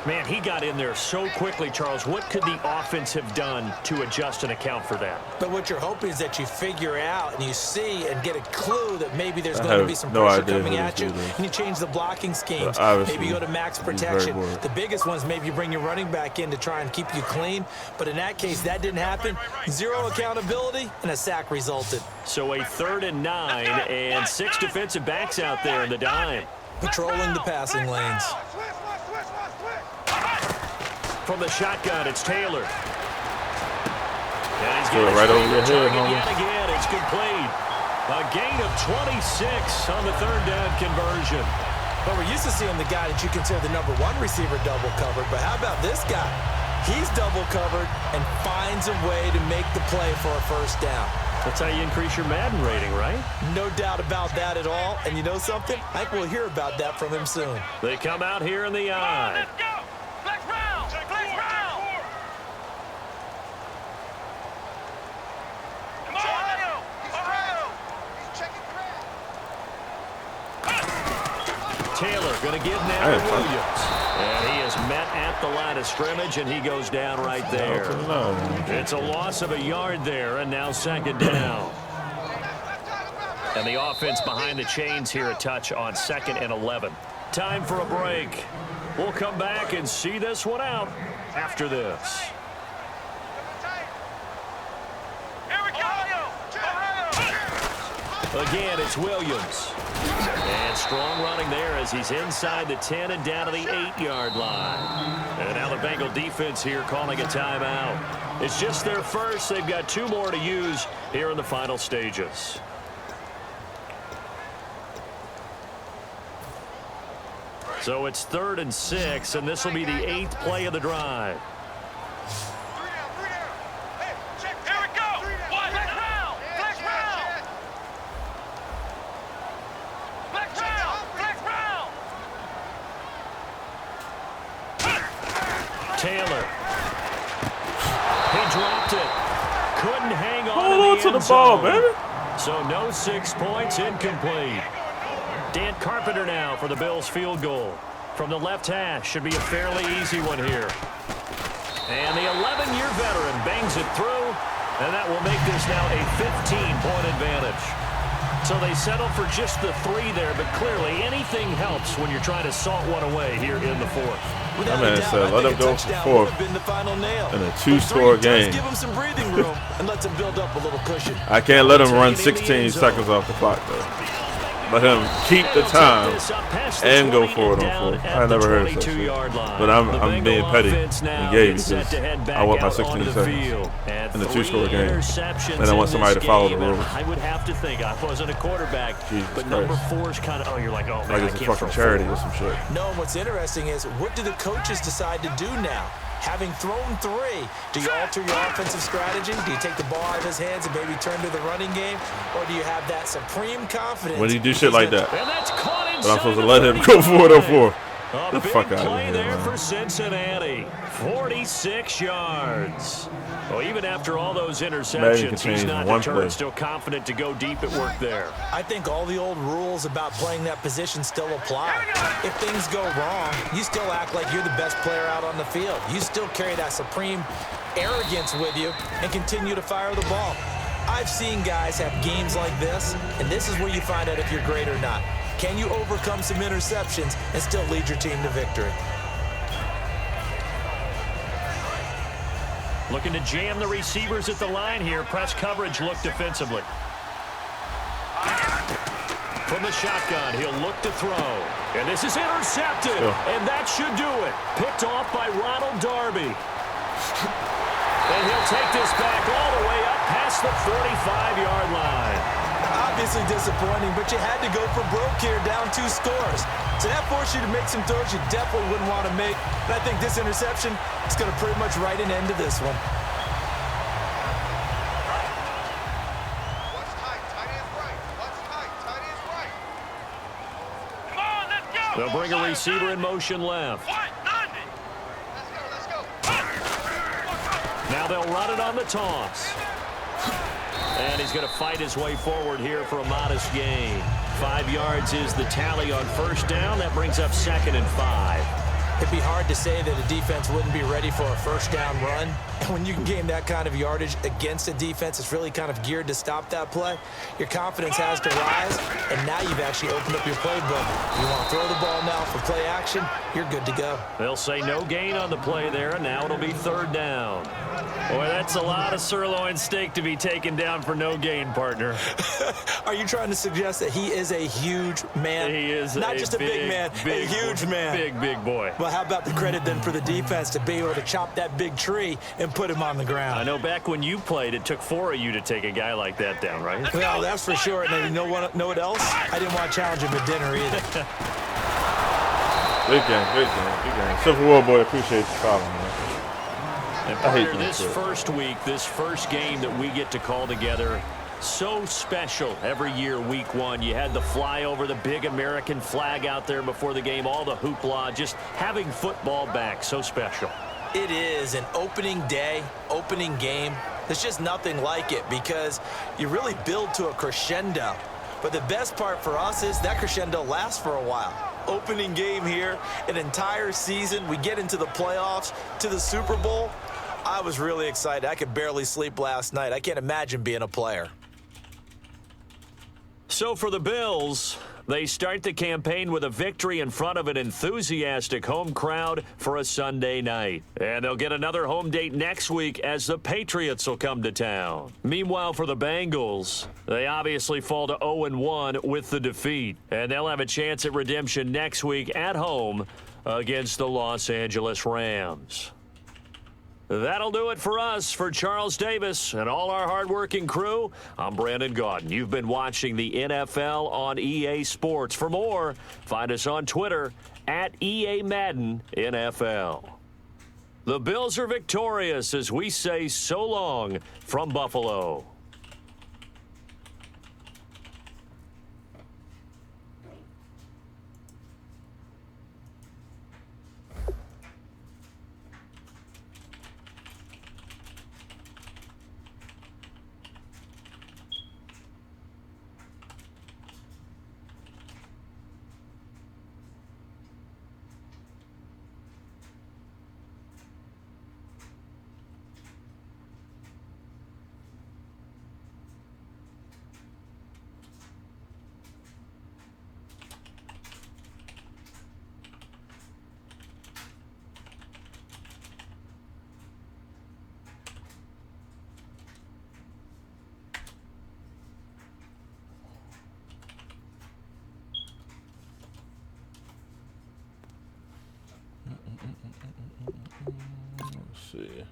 Man, he got in there so quickly, Charles. What could the offense have done to adjust and account for that? But what you're hoping is that you figure out and you see and get a clue that maybe there's going to be some pressure coming at you, and you change the blocking schemes. Maybe you go to max protection. The biggest ones, maybe you bring your running back in to try and keep you clean. But in that case, that didn't happen. 0 accountability, and a sack resulted. So a 3rd and 9, and 6 defensive backs out there in the dime. Patrolling the passing lanes. From the shotgun, it's Taylor. And he's getting right over your head, homie. Yet again, it's complete. A gain of 26 on the 3rd down conversion. But we're used to seeing the guy that you consider the #1 receiver double covered. But how about this guy? He's double covered and finds a way to make the play for a 1st down. That's how you increase your Madden rating, right? No doubt about that at all. And you know something? I think we'll hear about that from him soon. They come out here in the eye. Let's go! Flex round! Flex round! Ohio! Ohio! He's checking crack. Taylor going to give now to Williams. And he is met at the line of scrimmage, and he goes down right there. It's a loss of a yard there, and now 2nd down. And the offense behind the chains here a touch on 2nd and 11. Time for a break. We'll come back and see this one out after this. Here we go! Ohio! Again, it's Williams. And strong running there as he's inside the 10 and down to the 8-yard line. And now the Bengal defense here calling a timeout. It's just their first. They've got 2 more to use here in the final stages. So it's 3rd and 6, and this will be the 8th play of the drive. Hey, check. Here we go! Flex round! Flex round! Flex round! Flex round! Taylor. He dropped it. Couldn't hang on to the ball, baby. So no 6 points, incomplete. Dan Carpenter now for the Bills field goal. From the left hash, should be a fairly easy one here. And the 11-year veteran bangs it through, and that will make this now a 15-point advantage. So they settle for just the 3 there, but clearly anything helps when you're trying to salt one away here in the 4th. That man said let him go for 4th in a 2-score game. Give him some breathing room and let him build up a little cushion. I can't let him run 16 seconds off the clock, though. Let him keep the time and go for it on 4th. I never heard of such shit. But I'm being petty and gay because I want my 16 seconds in a 2-score game. And I want somebody to follow the rules. I would have to think I wasn't a quarterback, but number 4 is kind of, you're like, oh, man, like it's a fucking charity or some shit. No, what's interesting is what do the coaches decide to do now? Having thrown 3, do you alter your offensive strategy? Do you take the ball out of his hands and maybe turn to the running game? Or do you have that supreme confidence? When do you do shit like that? And that's caught but I'm supposed to let him go for it on 4th. The fuck out of play here, there man. for Cincinnati. 46 yards. Well, even after all those interceptions, he's not deterred, still confident to go deep at work there. I think all the old rules about playing that position still apply. If things go wrong, you still act like you're the best player out on the field. You still carry that supreme arrogance with you and continue to fire the ball. I've seen guys have games like this, and this is where you find out if you're great or not. Can you overcome some interceptions and still lead your team to victory? Looking to jam the receivers at the line here. Press coverage look defensively. From the shotgun, he'll look to throw. And this is intercepted. And that should do it. Picked off by Ronald Darby. And he'll take this back all the way up past the 45-yard line. Obviously disappointing, but you had to go for broke here, down 2 scores. So that forced you to make some throws you definitely wouldn't want to make. And I think this interception is going to pretty much write an end to this one. They'll bring a receiver in motion left. Let's go. Now they'll run it on the toss. And he's going to fight his way forward here for a modest gain. 5 yards is the tally on first down. That brings up 2nd and 5. It'd be hard to say that a defense wouldn't be ready for a first down run. And when you can gain that kind of yardage against a defense that's really kind of geared to stop that play, your confidence has to rise, and now you've actually opened up your playbook. You want to throw the ball now for play action, you're good to go. They'll say no gain on the play there, and now it'll be 3rd down. Boy, that's a lot of sirloin steak to be taken down for no gain, partner. Are you trying to suggest that he is a huge man? He is not just a big man, a huge man. Big boy. Well, how about the credit then for the defense to be able to chop that big tree and put him on the ground? I know back when you played, it took 4 of you to take a guy like that down, right? Well, that's for sure. And then you know what else? I didn't want to challenge him at dinner either. Great game. Civil War boy, appreciate you following, man. And partner, this first week, this first game that we get to call together, so special every year, week 1. You had the flyover, the big American flag out there before the game, all the hoopla, just having football back, so special. It is an opening day, opening game. There's just nothing like it because you really build to a crescendo. But the best part for us is that crescendo lasts for a while. Opening game here, an entire season. We get into the playoffs, to the Super Bowl. I was really excited. I could barely sleep last night. I can't imagine being a player. So for the Bills, they start the campaign with a victory in front of an enthusiastic home crowd for a Sunday night. And they'll get another home date next week as the Patriots will come to town. Meanwhile, for the Bengals, they obviously fall to 0-1 with the defeat. And they'll have a chance at redemption next week at home against the Los Angeles Rams. That'll do it for us. For Charles Davis and all our hardworking crew, I'm Brandon Gaudin. You've been watching the NFL on EA Sports. For more, find us on Twitter at EA Madden NFL. The Bills are victorious as we say so long from Buffalo. Let's see.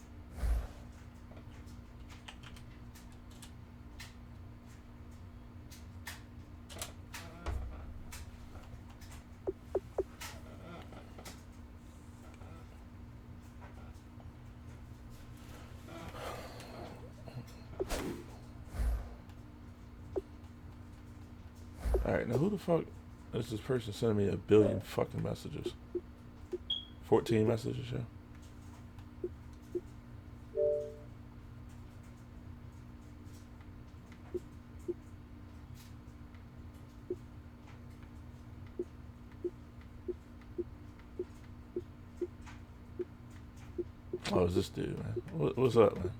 All right, now who the fuck is this person sending me 1 billion fucking messages? 14 messages, yeah. Oh, it's this dude, man. What's up, man?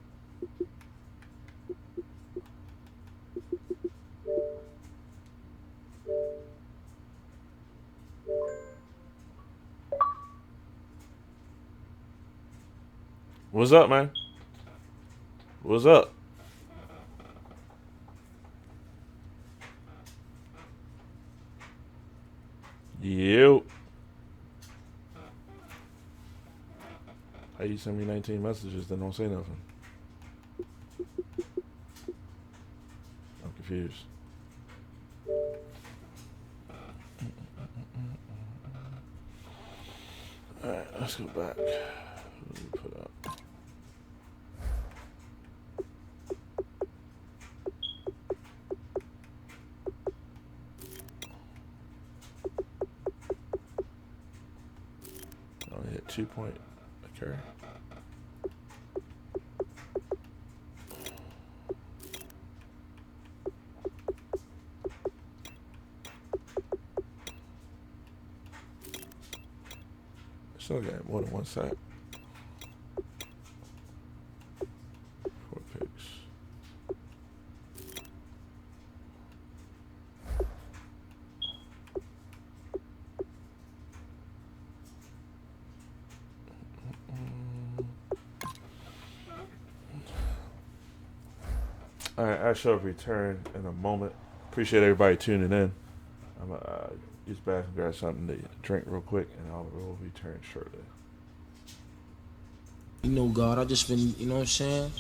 What's up, man? What's up? Yo. How you send me 19 messages that don't say nothing? I'm confused. Alright, let's go back. What did we put up? Only hit 2-point occur. Still got more than one sack. 4 picks. All right, I shall return in a moment. Appreciate everybody tuning in. I'm gonna use the bathroom, grab something to drink real quick, and I will return shortly. You know, God, I just been, you know what I'm saying?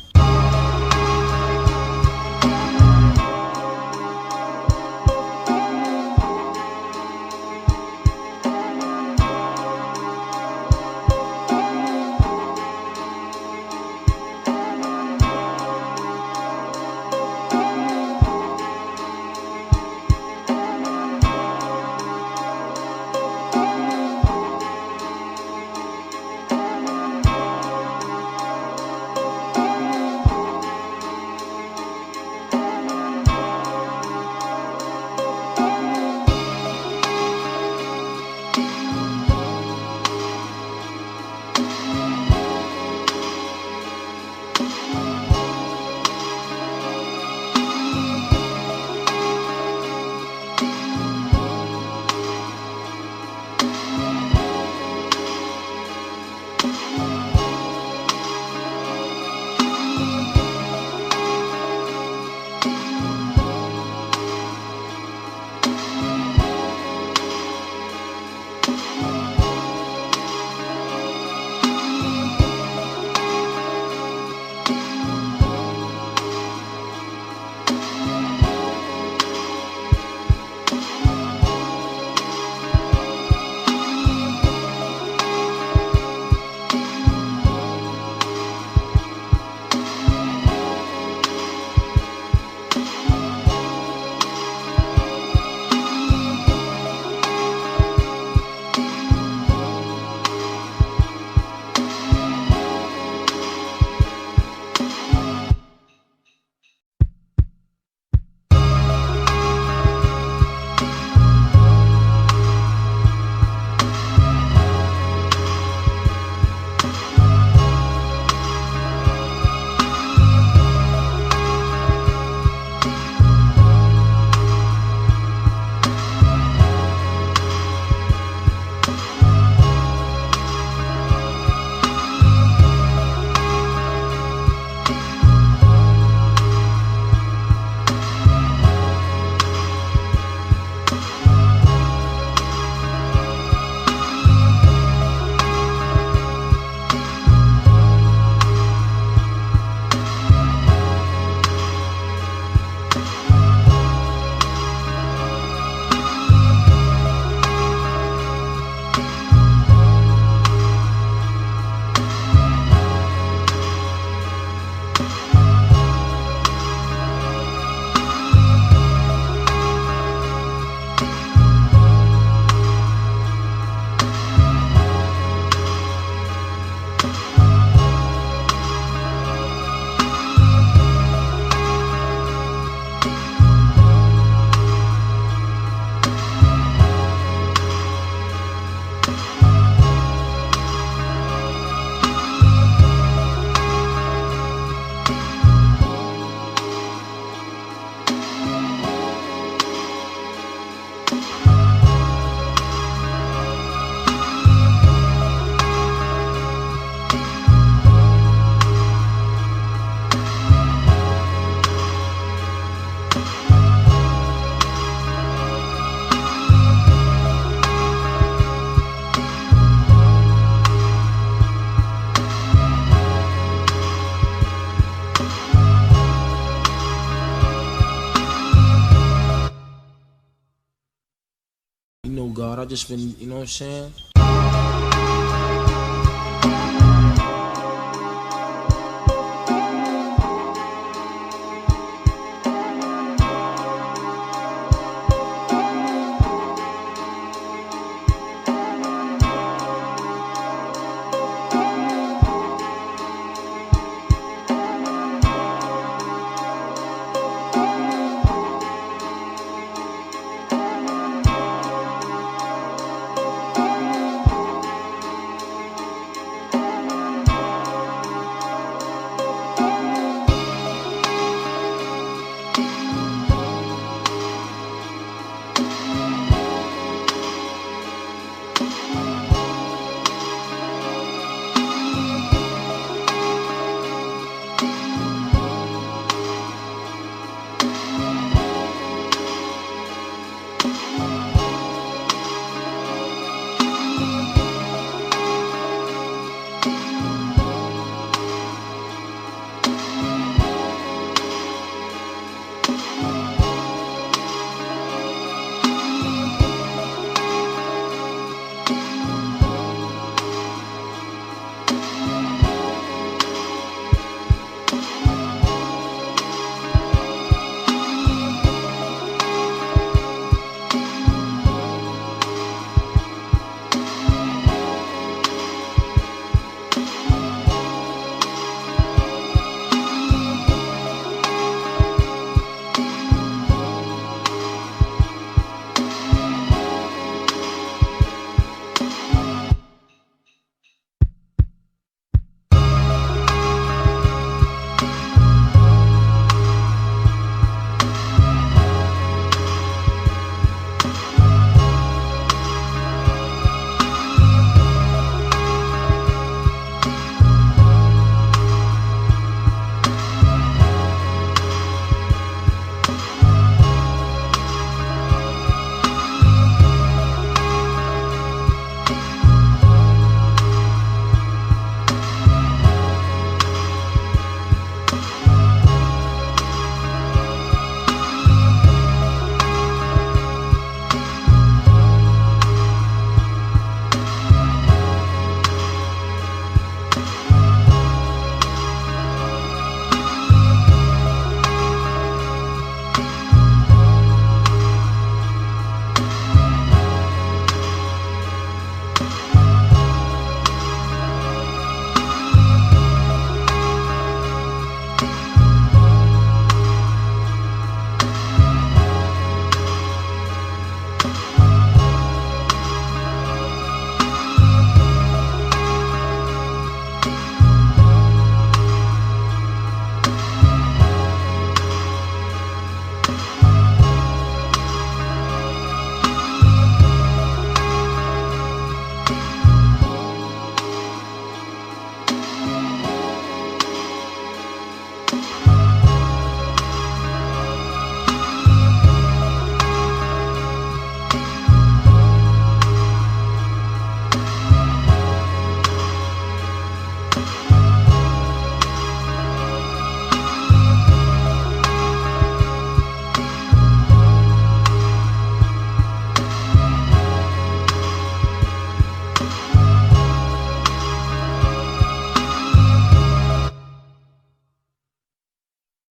You know, God, I just been, you know what I'm saying?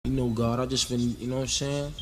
You know, God, I just been, you know what I'm saying?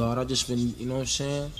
God, I just been, you know what I'm saying?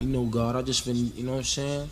You know, God, I just been, you know what I'm saying?